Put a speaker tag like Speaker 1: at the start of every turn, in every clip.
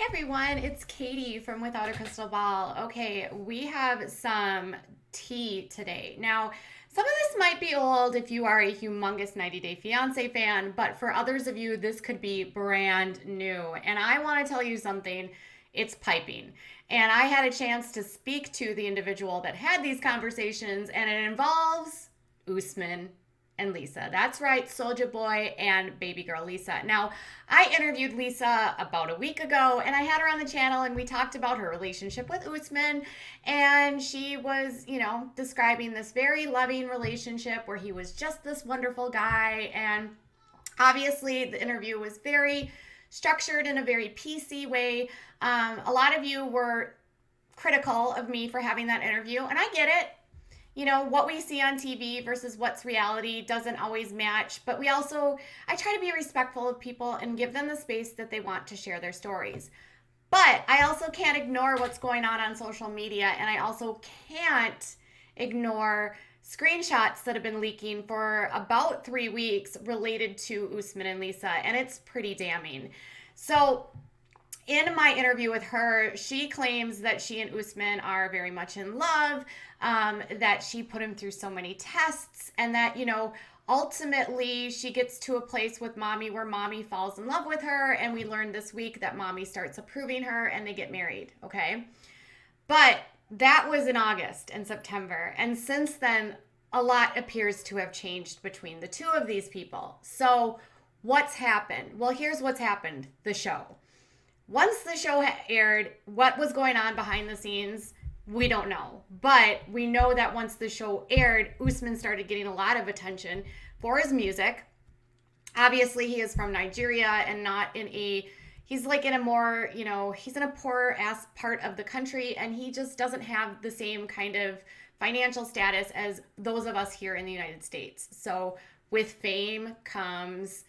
Speaker 1: Everyone, it's Katie from Without a Crystal Ball. Okay, we have some tea today. Now, some of this might be old if you are a humongous 90 Day Fiance fan, but for others of you, this could be brand new. And I want to tell you something, it's piping. And I had a chance to speak to the individual that had these conversations, and it involves Usman and Lisa. That's right, Soldier Boy and baby girl Lisa. Now, I interviewed Lisa about a week ago and I had her on the channel and we talked about her relationship with Usman. And she was, describing this very loving relationship where he was just this wonderful guy. And obviously, the interview was very structured in a very PC way. A lot of you were critical of me for having that interview, and I get it. What we see on TV versus what's reality doesn't always match, but I try to be respectful of people and give them the space that they want to share their stories. But I also can't ignore what's going on social media, and I also can't ignore screenshots that have been leaking for about 3 weeks related to Usman and Lisa, and it's pretty damning. So in my interview with her, she claims that she and Usman are very much in love, that she put him through so many tests, and that, ultimately she gets to a place with mommy where mommy falls in love with her. And we learned this week that mommy starts approving her and they get married. Okay. But that was in August and September. And since then, a lot appears to have changed between the two of these people. So what's happened? Well, here's what's happened. The show. Once the show aired, what was going on behind the scenes, we don't know. But we know that once the show aired, Usman started getting a lot of attention for his music. Obviously, he is from Nigeria and he's like in a more, he's in a poorer ass part of the country, and he just doesn't have the same kind of financial status as those of us here in the United States. So with fame comes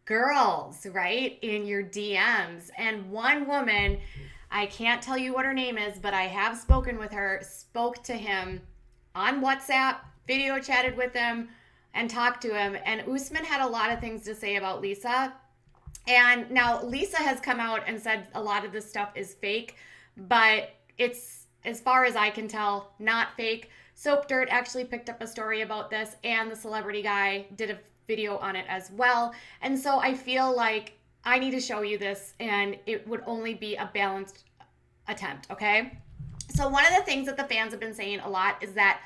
Speaker 1: girls, right, in your DMs. And one woman, I can't tell you what her name is, but I have spoken with her, spoke to him on WhatsApp, video chatted with him, and talked to him. And Usman had a lot of things to say about Lisa. And now Lisa has come out and said a lot of this stuff is fake, but it's, as far as I can tell, not fake. Soap Dirt actually picked up a story about this, and the Celebrity Guy did a video on it as well. And so I feel like I need to show you this, and it would only be a balanced attempt, okay? So one of the things that the fans have been saying a lot is that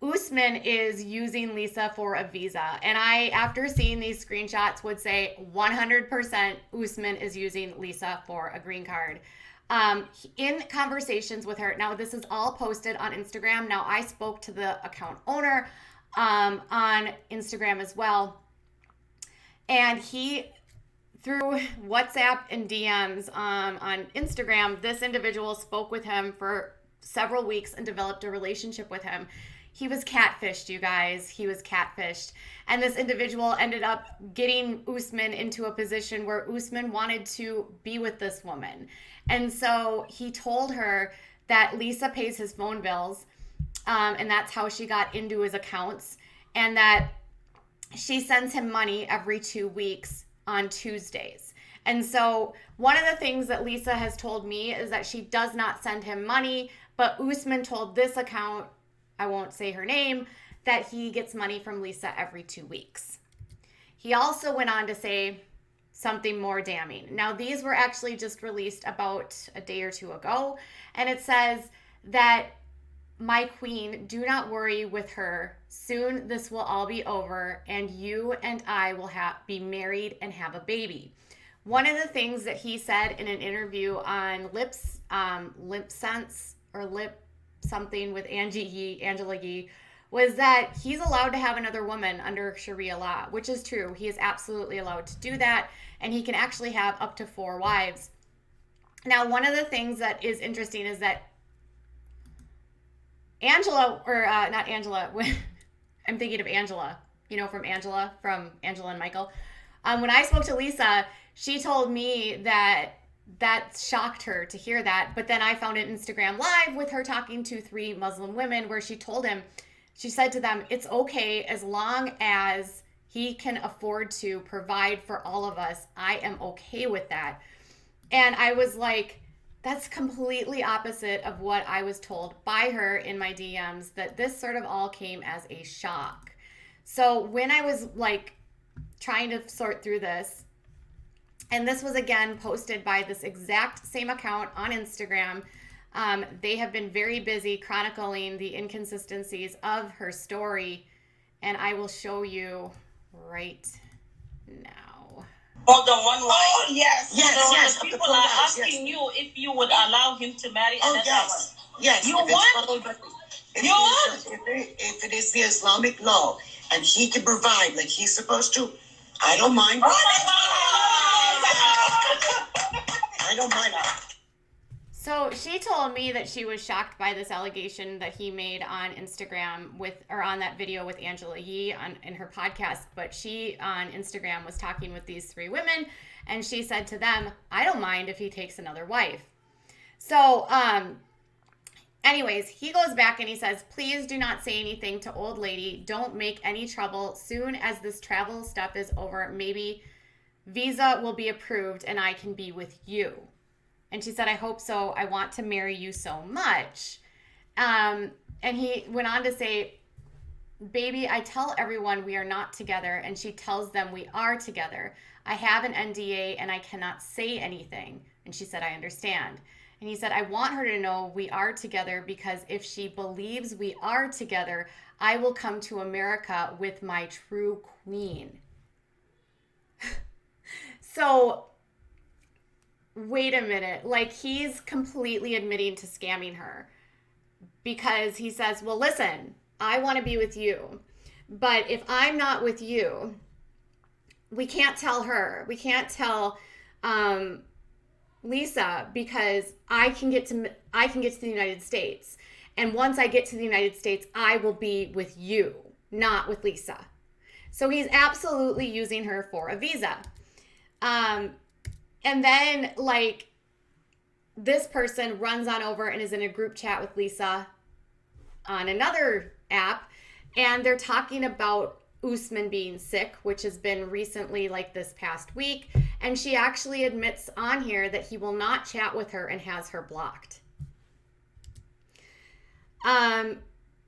Speaker 1: Usman is using Lisa for a visa. And I, after seeing these screenshots, would say 100% Usman is using Lisa for a green card. In conversations with her, now this is all posted on Instagram. Now I spoke to the account owner on Instagram as well. And he, through WhatsApp and DMs on Instagram, this individual spoke with him for several weeks and developed a relationship with him. He was catfished, you guys. He was catfished. And this individual ended up getting Usman into a position where Usman wanted to be with this woman. And so he told her that Lisa pays his phone bills, and that's how she got into his accounts, and that she sends him money every 2 weeks on Tuesdays. And so one of the things that Lisa has told me is that she does not send him money, but Usman told this account, I won't say her name, that he gets money from Lisa every 2 weeks. He also went on to say something more damning. Now, these were actually just released about a day or two ago, and it says that, "My queen, do not worry with her. Soon this will all be over, and you and I will be married and have a baby." One of the things that he said in an interview on Lip Sense or Lip something with Angela Yee, was that he's allowed to have another woman under Sharia law, which is true. He is absolutely allowed to do that, and he can actually have up to 4 wives. Now, one of the things that is interesting is that Angela, or not Angela, I'm thinking of Angela, from Angela and Michael. When I spoke to Lisa, she told me that shocked her to hear that. But then I found an Instagram live with her talking to 3 Muslim women where she said to them, it's okay as long as he can afford to provide for all of us. I am okay with that. And I was like, that's completely opposite of what I was told by her in my DMs, that this sort of all came as a shock. So when I was like trying to sort through this, and this was again posted by this exact same account on Instagram. They have been very busy chronicling the inconsistencies of her story, and I will show you right now.
Speaker 2: Hold on one line. Oh, yes. Yes. So the people are asking you if you would allow him to marry another one. Yes. You would? If it is the Islamic law and he can provide like he's supposed to, I don't mind. I don't mind.
Speaker 1: So she told me that she was shocked by this allegation that he made on Instagram on that video with Angela Yee in her podcast. But she on Instagram was talking with these 3 women, and she said to them, I don't mind if he takes another wife. So, anyways, he goes back and he says, please do not say anything to old lady. Don't make any trouble. Soon as this travel stuff is over, maybe visa will be approved and I can be with you. And she said, I hope so. I want to marry you so much. And he went on to say, baby, I tell everyone we are not together. And she tells them we are together. I have an NDA and I cannot say anything. And she said, I understand. And he said, I want her to know we are together because if she believes we are together, I will come to America with my true queen. So wait a minute. Like, he's completely admitting to scamming her because he says, well, listen, I want to be with you. But if I'm not with you, we can't tell her. We can't tell Lisa because I can get to the United States. And once I get to the United States, I will be with you, not with Lisa. So he's absolutely using her for a visa. And then, like, this person runs on over and is in a group chat with Lisa on another app, and they're talking about Usman being sick, which has been recently, like this past week, and she actually admits on here that he will not chat with her and has her blocked. And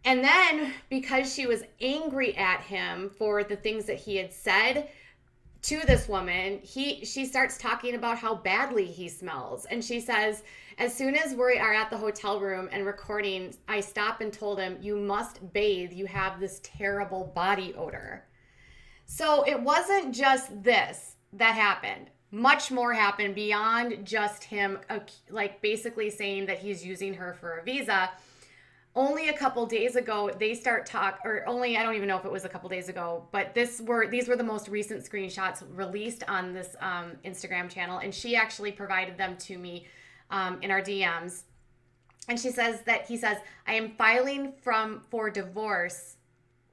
Speaker 1: then, because she was angry at him for the things that he had said to this woman, she starts talking about how badly he smells. And she says, as soon as we are at the hotel room and recording, I stopped and told him, you must bathe. You have this terrible body odor. So it wasn't just this that happened. Much more happened beyond just him, like, basically saying that he's using her for a visa. Only a couple days ago, they start I don't even know if it was a couple days ago, but these were the most recent screenshots released on this Instagram channel, and she actually provided them to me in our DMs. And he says, I am filing for divorce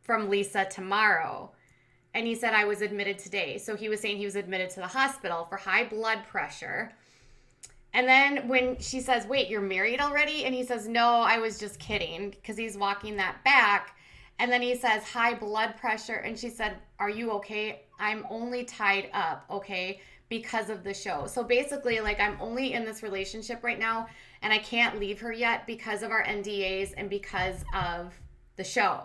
Speaker 1: from Lisa tomorrow. And he said, I was admitted today. So he was saying he was admitted to the hospital for high blood pressure. And then when she says, wait, you're married already? And he says, no, I was just kidding, because he's walking that back. And then he says, high blood pressure. And she said, are you okay? I'm only tied up, okay, because of the show. So basically, like, I'm only in this relationship right now, and I can't leave her yet because of our NDAs and because of the show.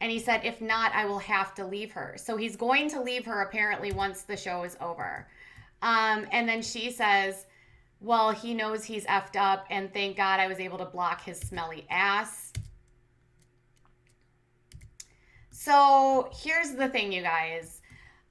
Speaker 1: And he said, if not, I will have to leave her. So he's going to leave her apparently once the show is over. And then she says, well, he knows he's effed up, and thank God I was able to block his smelly ass. So here's the thing, you guys.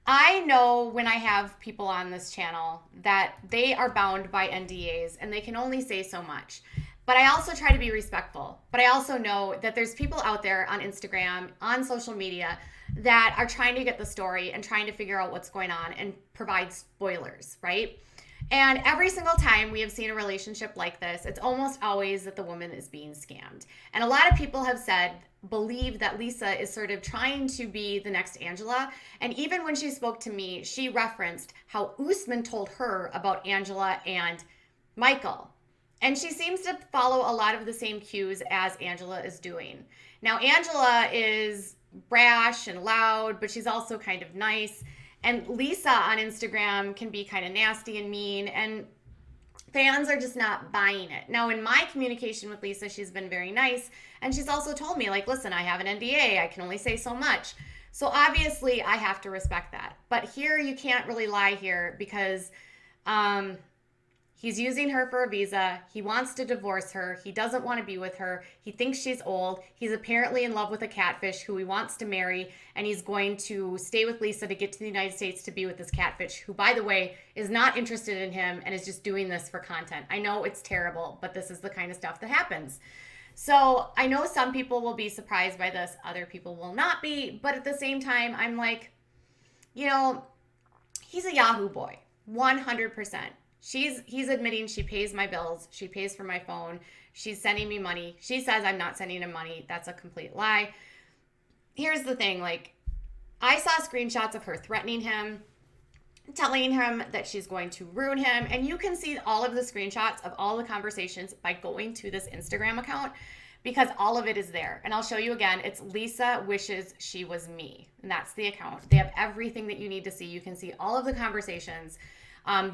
Speaker 1: I know when I have people on this channel that they are bound by NDAs and they can only say so much. But I also try to be respectful. But I also know that there's people out there on Instagram, on social media, that are trying to get the story and trying to figure out what's going on and provide spoilers, right? And every single time we have seen a relationship like this, it's almost always that the woman is being scammed. And a lot of people have believe that Lisa is sort of trying to be the next Angela. And even when she spoke to me, she referenced how Usman told her about Angela and Michael. And she seems to follow a lot of the same cues as Angela is doing. Now, Angela is brash and loud, but she's also kind of nice. And Lisa on Instagram can be kind of nasty and mean. And Fans are just not buying it. Now, in my communication with Lisa, she's been very nice. And she's also told me, like, listen, I have an NDA. I can only say so much. So obviously, I have to respect that. But here, you can't really lie here because he's using her for a visa. He wants to divorce her. He doesn't want to be with her. He thinks she's old. He's apparently in love with a catfish who he wants to marry. And he's going to stay with Lisa to get to the United States to be with this catfish, who, by the way, is not interested in him and is just doing this for content. I know it's terrible, but this is the kind of stuff that happens. So I know some people will be surprised by this. Other people will not be. But at the same time, I'm like, you know, he's a Yahoo boy, 100%. He's admitting she pays my bills. She pays for my phone. She's sending me money. She says I'm not sending him money. That's a complete lie. Here's the thing. Like, I saw screenshots of her threatening him, telling him that she's going to ruin him. And you can see all of the screenshots of all the conversations by going to this Instagram account, because all of it is there. And I'll show you again. It's Lisa Wishes She Was Me. And that's the account. They have everything that you need to see. You can see all of the conversations.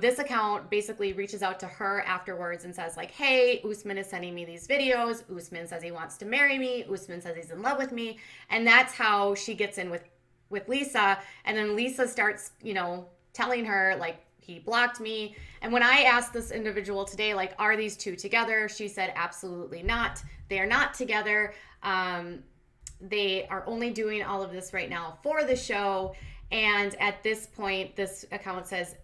Speaker 1: This account basically reaches out to her afterwards and says, like, hey, Usman is sending me these videos. Usman says he wants to marry me. Usman says he's in love with me. And that's how she gets in with Lisa. And then Lisa starts, you know, telling her, like, he blocked me. And when I asked this individual today, like, are these two together? She said, absolutely not. They are not together. They are only doing all of this right now for the show. And at this point, this account says,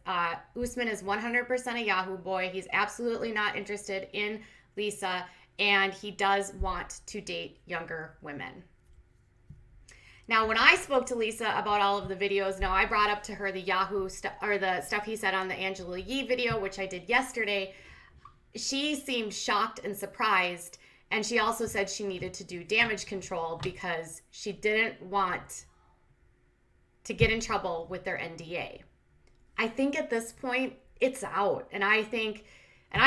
Speaker 1: Usman is 100% a Yahoo boy. He's absolutely not interested in Lisa, and he does want to date younger women. Now, when I spoke to Lisa about all of the videos, now I brought up to her the Yahoo stuff, or the stuff he said on the Angela Yee video, which I did yesterday. She seemed shocked and surprised, and she also said she needed to do damage control because she didn't want to get in trouble with their NDA. I think at this point, it's out. And I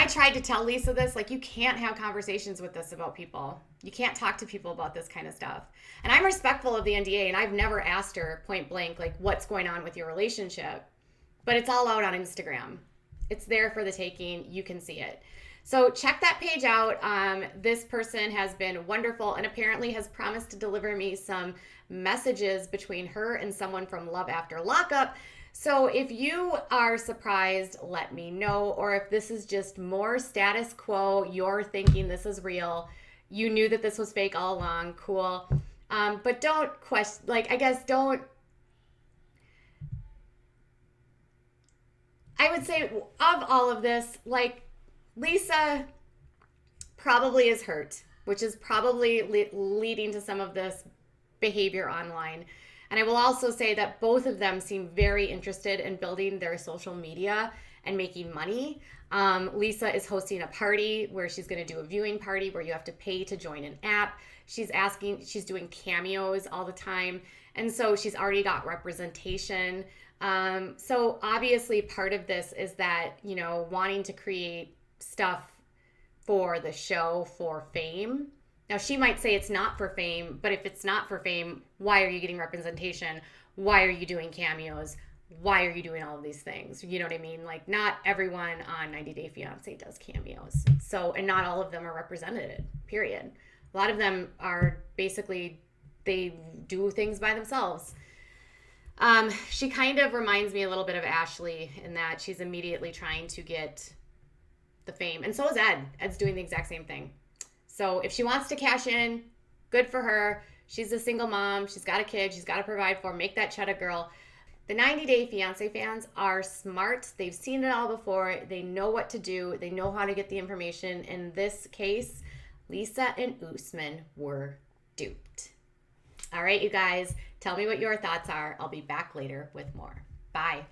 Speaker 1: tried to tell Lisa this, like, you can't have conversations with this about people. You can't talk to people about this kind of stuff. And I'm respectful of the NDA, and I've never asked her point blank, like, what's going on with your relationship. But it's all out on Instagram. It's there for the taking. You can see it. So check that page out. This person has been wonderful and apparently has promised to deliver me some messages between her and someone from Love After Lockup. So if you are surprised, let me know. Or if this is just more status quo, you're thinking this is real, you knew that this was fake all along, cool. But don't question, like, I guess don't, I would say of all of this, like, Lisa probably is hurt, which is probably leading to some of this behavior online. And I will also say that both of them seem very interested in building their social media and making money. Lisa is hosting a party where she's going to do a viewing party where you have to pay to join an app. She's doing cameos all the time. And so she's already got representation. So obviously part of this is that, you know, wanting to create stuff for the show for fame. Now, she might say it's not for fame, but if it's not for fame, why are you getting representation? Why are you doing cameos? Why are you doing all of these things? You know what I mean? Like, not everyone on 90 Day Fiance does cameos. So, and not all of them are represented, period. A lot of them are basically, they do things by themselves. She kind of reminds me a little bit of Ashley in that she's immediately trying to get the fame. And so is Ed. Ed's doing the exact same thing. So if she wants to cash in, good for her. She's a single mom. She's got a kid. She's got to provide for. Make that cheddar girl. The 90 Day Fiance fans are smart. They've seen it all before. They know what to do. They know how to get the information. In this case, Lisa and Usman were duped. All right, you guys, tell me what your thoughts are. I'll be back later with more. Bye.